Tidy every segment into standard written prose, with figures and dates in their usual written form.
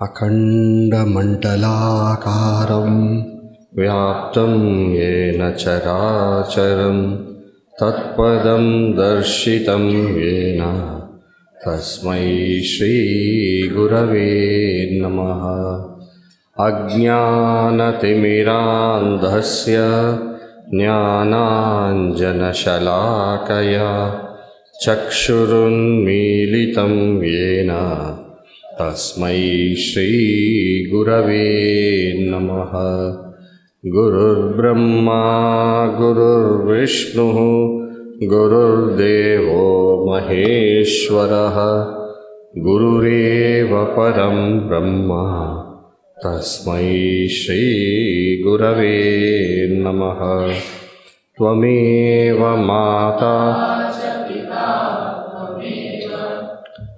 अखण्डमण्डलाकारं व्याप्तं येन चराचरं तत्पदं दर्शितं येन तस्मै श्रीगुरवे नमः। अज्ञानतिमिरान्धस्य ज्ञानाञ्जनशलाकया चक्षुरुन्मीलितं येन तस्मै श्रीगुरवे नमः। गुरुर्ब्रह्मा गुरुर्विष्णुः गुरुर्देवो महेश्वरः गुरुरेव परं ब्रह्म तस्मै श्रीगुरवे नमः। त्वमेव माता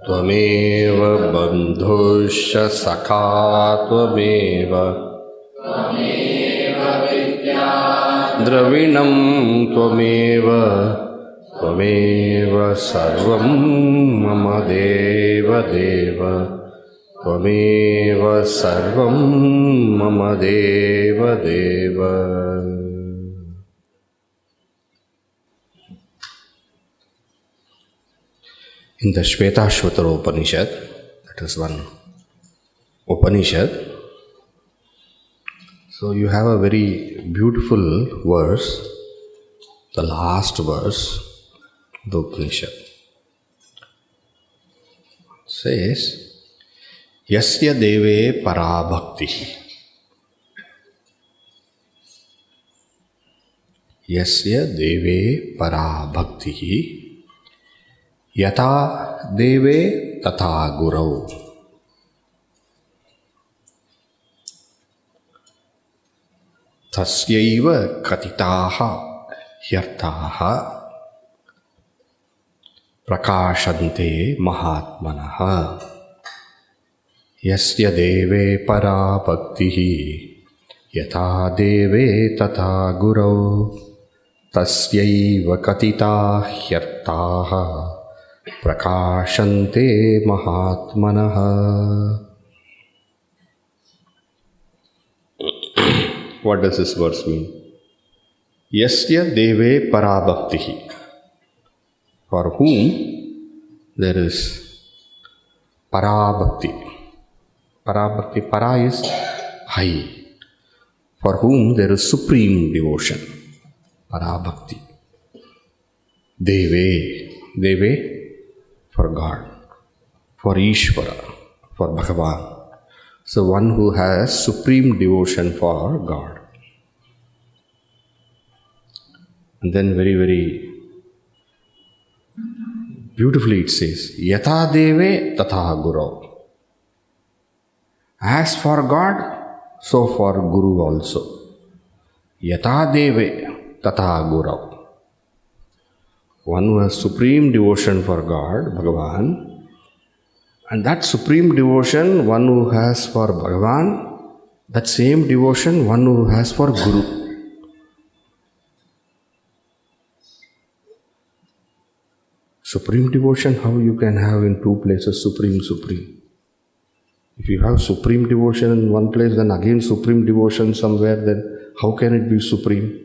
त्वमेव बन्धुश्च सखा त्वमेव द्रविणं त्वमेव त्वमेव सर्वं मम देवदेव त्वमेव सर्वं मम देवदेव। In the Shvetashvatara Upanishad, that is one Upanishad, so you have a very beautiful verse, the last verse of the Upanishad. It says, Yasya deve parabhakti. Yasya deve parabhakti. Yata deve tata gurau. Tasyaiva katitaha hyartaha prakashante mahatmanaha. Yasya deve para bhaktihi yata deve tata gurau. Tasyaiva katita hyartaha prakashante mahatmanaha. What does this verse mean? Yasya deve parabhaktihi. For whom there is parabhakti. Parabhakti, para is high. For whom there is supreme devotion. Parabhakti. Deve. Deve for God, for Ishvara, for Bhagavan. So one who has supreme devotion for God. And then very, very beautifully it says, Yata deve tata guru. As for God, so for Guru also. Yata deve tata guru. One who has supreme devotion for God, Bhagavan, and that supreme devotion one who has for Bhagavan, that same devotion one who has for Guru. Supreme devotion, how you can have in two places supreme. If you have supreme devotion in one place, then again supreme devotion somewhere, then how can it be supreme?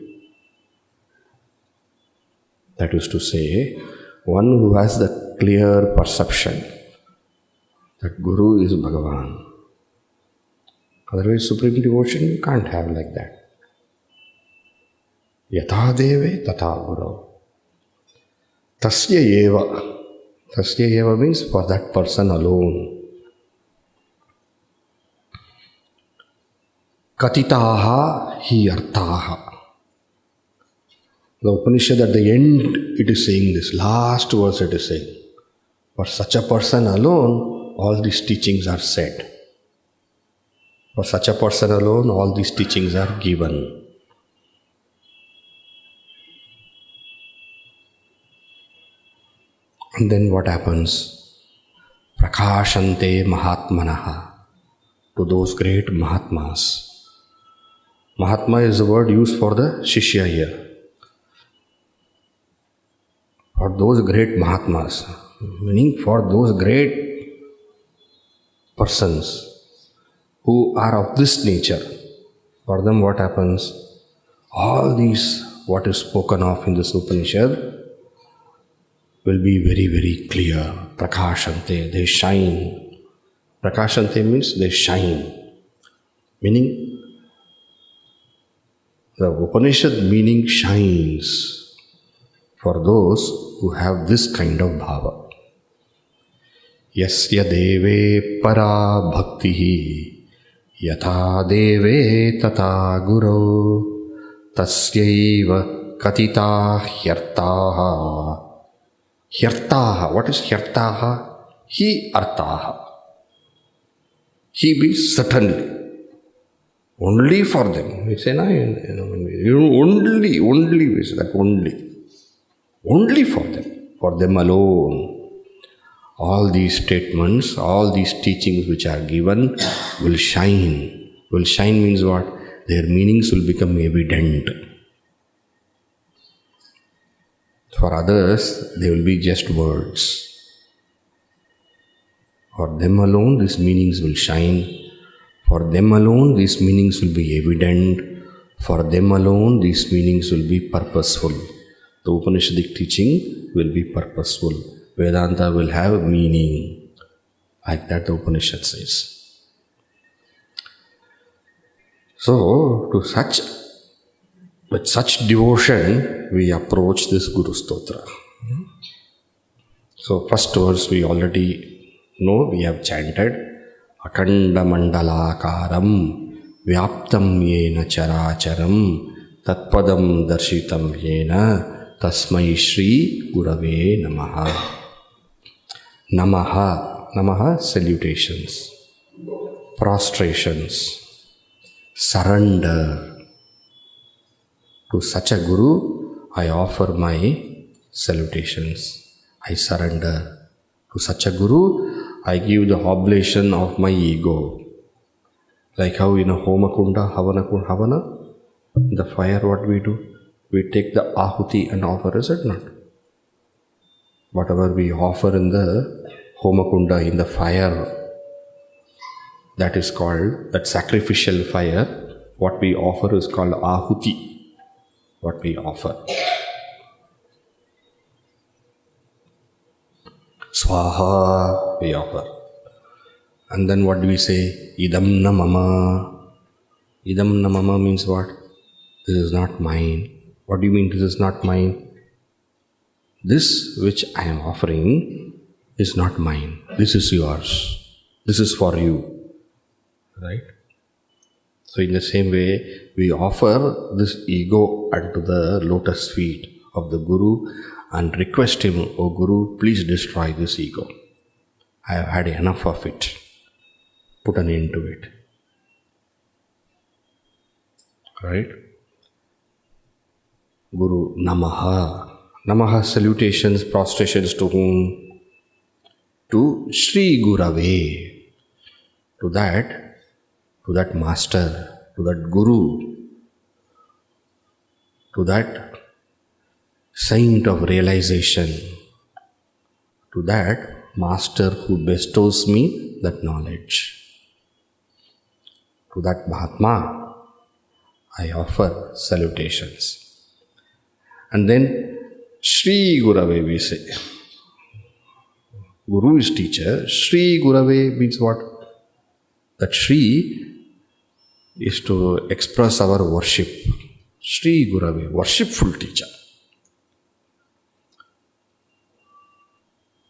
That is to say, one who has the clear perception that Guru is Bhagavan. Otherwise, supreme devotion you can't have like that. Yata deve tata guru. Tasya eva. Tasya eva means for that person alone. Katitaha hi artaha. The Upanishad at the end, it is saying this, last verse it is saying, for such a person alone, all these teachings are said. For such a person alone, all these teachings are given. And then what happens? Prakashante mahatmanaha. To those great Mahatmas. Mahatma is the word used for the Shishya here. For those great Mahatmas, meaning for those great persons, who are of this nature, for them what happens? All these, what is spoken of in this Upanishad, will be very, very clear. Prakashante, they shine. Prakashante means they shine. Meaning, the Upanishad meaning shines for those who have this kind of bhava. Yasya deve para bhaktihi yatha deve tata guru tasyaiva katita hyartaha. Hyartaha, what is hyartaha? He artaha. He means certainly. Only for them. We say, no, only, we say that only. Only for them alone. All these statements, all these teachings which are given will shine. Will shine means what? Their meanings will become evident. For others, they will be just words. For them alone, these meanings will shine. For them alone, these meanings will be evident. For them alone, these meanings will be purposeful. The Upanishadic teaching will be purposeful. Vedanta will have meaning. Like that the Upanishad says. So, with such devotion, we approach this Guru-stotram. So, first verse we already know, we have chanted. Akanda mandalakaram vyaptam yena characharam tatpadam darshitam yena tasmai shri gurave namah. Namaha, salutations, prostrations, surrender. To such a Guru, I offer my salutations. I surrender. To such a Guru, I give the oblation of my ego. Like how in a Homakunda, Havana, in the fire what we do? We take the ahuti and offer, is it not? Whatever we offer in the Homakunda, in the fire, that is called, that sacrificial fire, what we offer is called ahuti. What we offer. Swaha, we offer. And then what do we say? Idam namama. Idam namama means what? This is not mine. What do you mean this is not mine? This which I am offering is not mine. This is yours. This is for you. Right? So in the same way, we offer this ego unto the lotus feet of the Guru and request him, O Guru, please destroy this ego. I have had enough of it. Put an end to it. Right? Guru Namaha. Namaha, salutations, prostrations to whom? To Sri Gurave. To that master, to that Guru, to that saint of realization, to that master who bestows me that knowledge. To that Mahatma, I offer salutations. And then Sri Gurave we say. Guru is teacher. Sri Gurave means what? That Sri is to express our worship. Sri Gurave, worshipful teacher.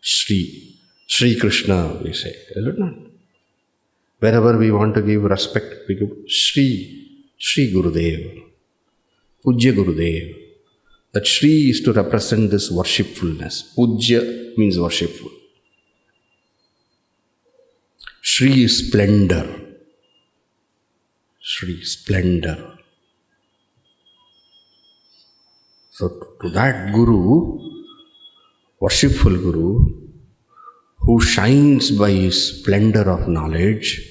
Sri Krishna, we say, is it not? Wherever we want to give respect, we give Sri Gurudev, Pujya Gurudev. That Sri is to represent this worshipfulness. Pujya means worshipful. Sri is splendor. Sri, splendor. So to that Guru, worshipful Guru, who shines by his splendor of knowledge,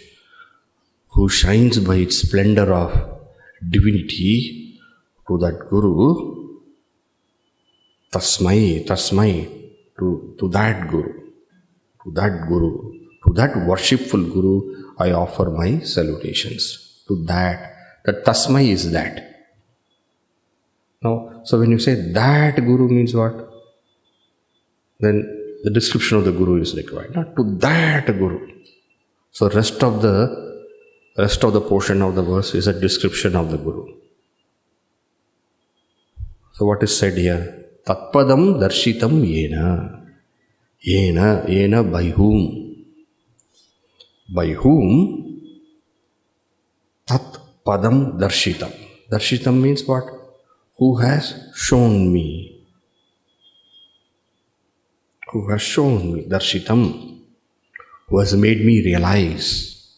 who shines by its splendor of divinity, to that Guru, tasmai, to that Guru, to To that worshipful Guru, I offer my salutations. To that tasmai is that. Now, so when you say that Guru means what? Then the description of the Guru is required. Not to that Guru. So rest of the portion of the verse is a description of the Guru. So what is said here? Tatpadam darshitam yena. Yena by whom? By whom? Tat padam darshitam. Darshitam means what? Who has shown me. Who has shown me. Darshitam. Who has made me realize.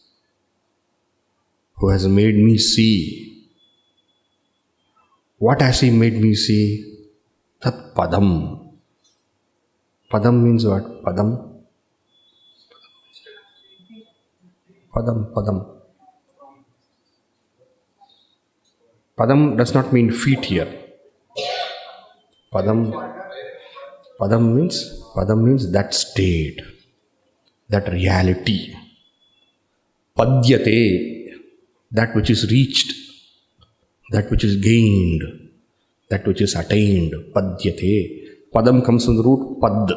Who has made me see. What has he made me see? Tat padam. Padam means what? Padam? Padam. Padam does not mean feet here. Padam means that state, that reality. Padyate, that which is reached, that which is gained, that which is attained. Padyate. Padam comes from the root pad.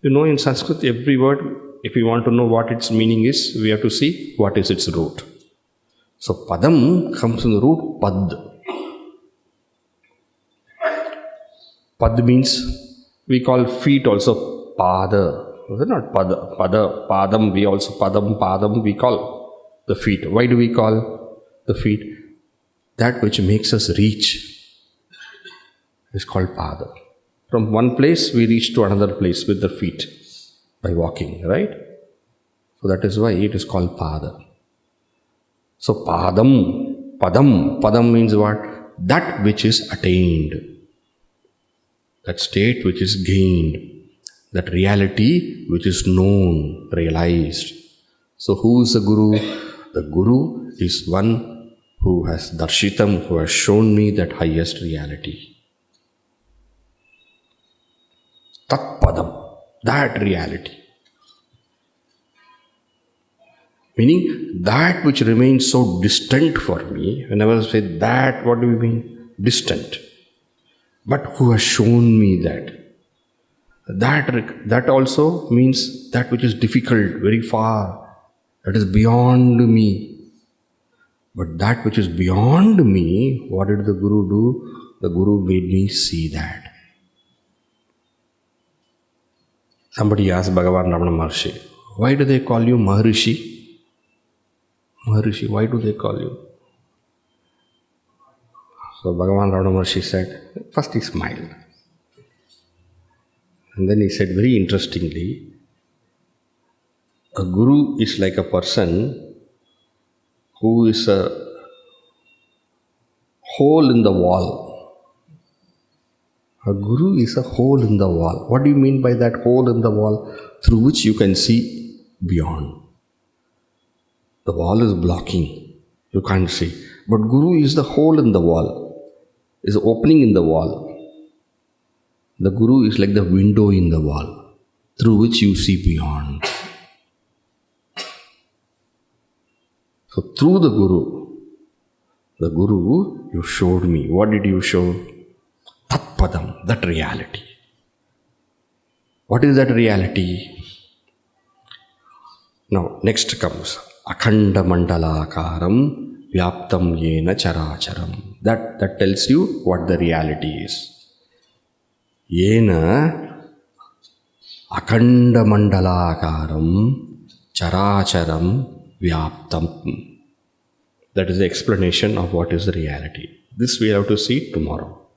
You know, in Sanskrit, every word, if we want to know what its meaning is, we have to see what is its root. So padam comes from the root pad. Pad means, we call feet also pada. Is it not pada? Padam, we also padam, we call the feet. Why do we call the feet? That which makes us reach is called pada. From one place we reach to another place with the feet by walking, right? So that is why it is called pada. So padam means what? That which is attained. That state which is gained. That reality which is known, realized. So who is the Guru? The Guru is one who has darshitam, who has shown me that highest reality. Tat padam, that reality. Meaning that which remains so distant for me. Whenever I say that, what do we mean? Distant. But who has shown me that? That also means that which is difficult, very far, that is beyond me. But that which is beyond me, what did the Guru do? The Guru made me see that. Somebody asked Bhagavan Ramana Maharshi, why do they call you Maharishi? Maharishi, why do they call you? So Bhagavan Ramana Maharshi said, first he smiled. And then he said very interestingly, a Guru is like a person who is a hole in the wall. A Guru is a hole in the wall. What do you mean by that hole in the wall? Through which you can see beyond. The wall is blocking. You can't see. But Guru is the hole in the wall. Is the opening in the wall. The Guru is like the window in the wall, through which you see beyond. So through the Guru, you showed me. What did you show? Tatpadam, that reality. What is that reality? Now, next comes Akhanda Mandalakaram Vyaptam Yena Characharam. That tells you what the reality is. Yena Akhanda Mandalakaram Characharam Vyaptam. That is the explanation of what is the reality. This we have to see tomorrow.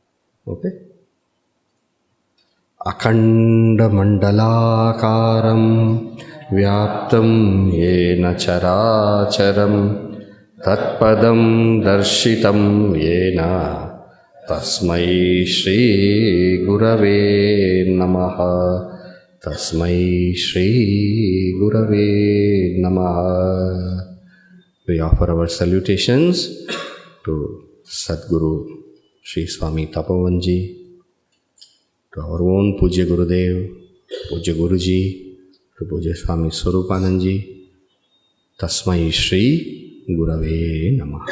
Okay? Akhanda Mandalakaram Vyaptam Yena Characharam Tatpadam Darshitam Yena Tasmai Shri Gurave Namah. Tasmai Shri Gurave Namah. We offer our salutations to Sadguru Sri Swami Tapovanji, to our own Pujya Gurudev, Pujya Guruji, ಪೂಜ್ಯ ಸ್ವಾಮಿ ಸ್ವರೂಪಾನಂದಜಿ. ತಸ್ಮೈ ಶ್ರೀ ಗುರವೇ ನಮಃ.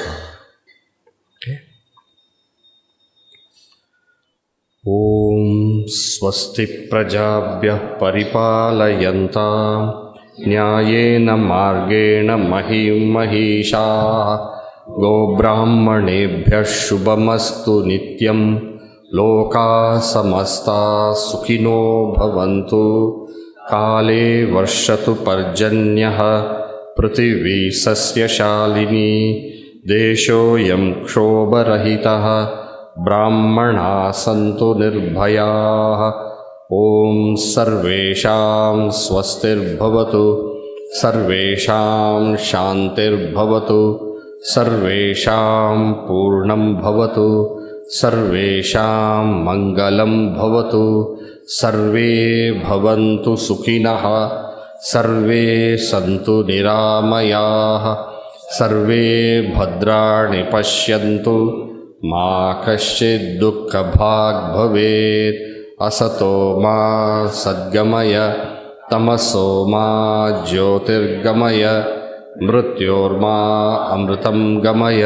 ಓಂ ಸ್ವಸ್ತಿ ಪ್ರಜಾಭ್ಯಃ ಪರಿಪಾಲಯಂತಾಂ ನ್ಯಾಯೇನ ಮಾರ್ಗೇಣ ಮಹಿಂ ಮಹಿಷಾಃ ಗೋಬ್ರಾಹ್ಮಣೇಭ್ಯಃ ಶುಭಮಸ್ತು ನಿತ್ಯಂ ಲೋಕಾಃ ಸಮಸ್ತಾಃ ಸುಖಿನೋ ಭವಂತು. ಕಾಲೇ ವರ್ಷತು ಪರ್ಜನ್ಯಃ ಪೃಥಿವೀ ಸಸ್ಯಶಾಲಿನಿ ದೇಶೋಯಂ ಕ್ಷೋಭರಹಿತಃ ಬ್ರಾಹ್ಮಣಾಃ ಸಂತು ನಿರ್ಭಯಾಃ. ಓಂ ಸರ್ವೇಷಾಂ ಸ್ವಸ್ತಿರ್ಭವತು, ಸರ್ವೇಷಾಂ ಶಾಂತಿರ್ಭವತು, ಸರ್ವೇಷಾಂ ಪೂರ್ಣಂ ಭವತು, ಸರ್ವೇಷಾಂ ಮಂಗಲಂ ಭವತು. ಸರ್ವೇ ಭವಂತು ಸುಖಿನಃ, ಸರ್ವೇ ಸಂತು ನಿರಾಮಯಾಃ, ಸರ್ವೇ ಭದ್ರಾಣಿ ಪಶ್ಯಂತು, ಮಾ ಕಶ್ಚಿತ್ ದುಃಖಭಾಗ್ ಭವೇತ್. ಅಸತೋ ಮಾ ಸದ್ಗಮಯ, ತಮಸೋ ಮಾ ಜ್ಯೋತಿರ್ಗಮಯ, ಮೃತ್ಯೋರ್ಮಾ ಅಮೃತಂ ಗಮಯ.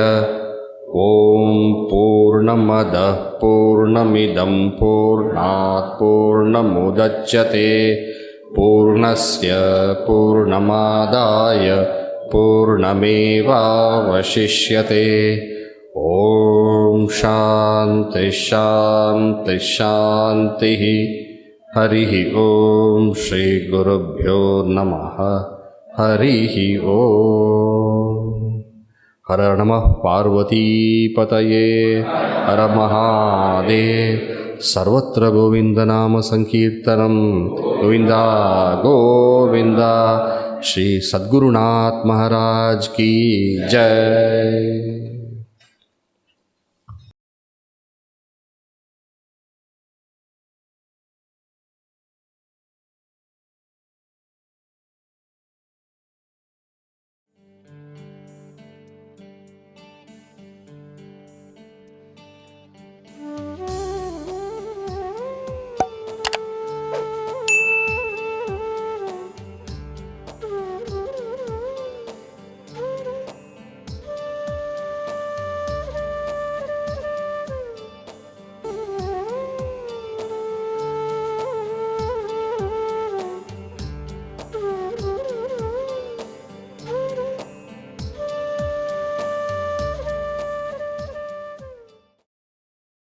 ಓಂ ಪೂರ್ಣಮದಃ ಪೂರ್ಣಮಿದಂ ಪೂರ್ಣಾತ್ ಪೂರ್ಣಮುದಚ್ಯತೆ ಪೂರ್ಣಸ್ಯ ಪೂರ್ಣಮಾದಾಯ ಪೂರ್ಣಮೇವಾವಶಿಷ್ಯತೆ. ಓಂ ಶಾಂತಿ ಶಾಂತಿ ಶಾಂತಿ. ಹರಿ ಓಂ ಶ್ರೀ ಗುರುಭ್ಯೋ ನಮಃ. ಹರಿ ಓಂ. ಹರ ನಮಃ ಪಾರ್ವತೀಪತಯೇ ಹರ ಮಹಾದೇವ್. ಸರ್ವತ್ರ ಗೋವಿಂದನಾಮ ಸಂಕೀರ್ತನಂ. ಗೋವಿಂದ ಗೋವಿಂದ. ಶ್ರೀ ಸದ್ಗುರುನಾಥ ಮಹಾರಾಜ್ ಕಿ ಜೈ.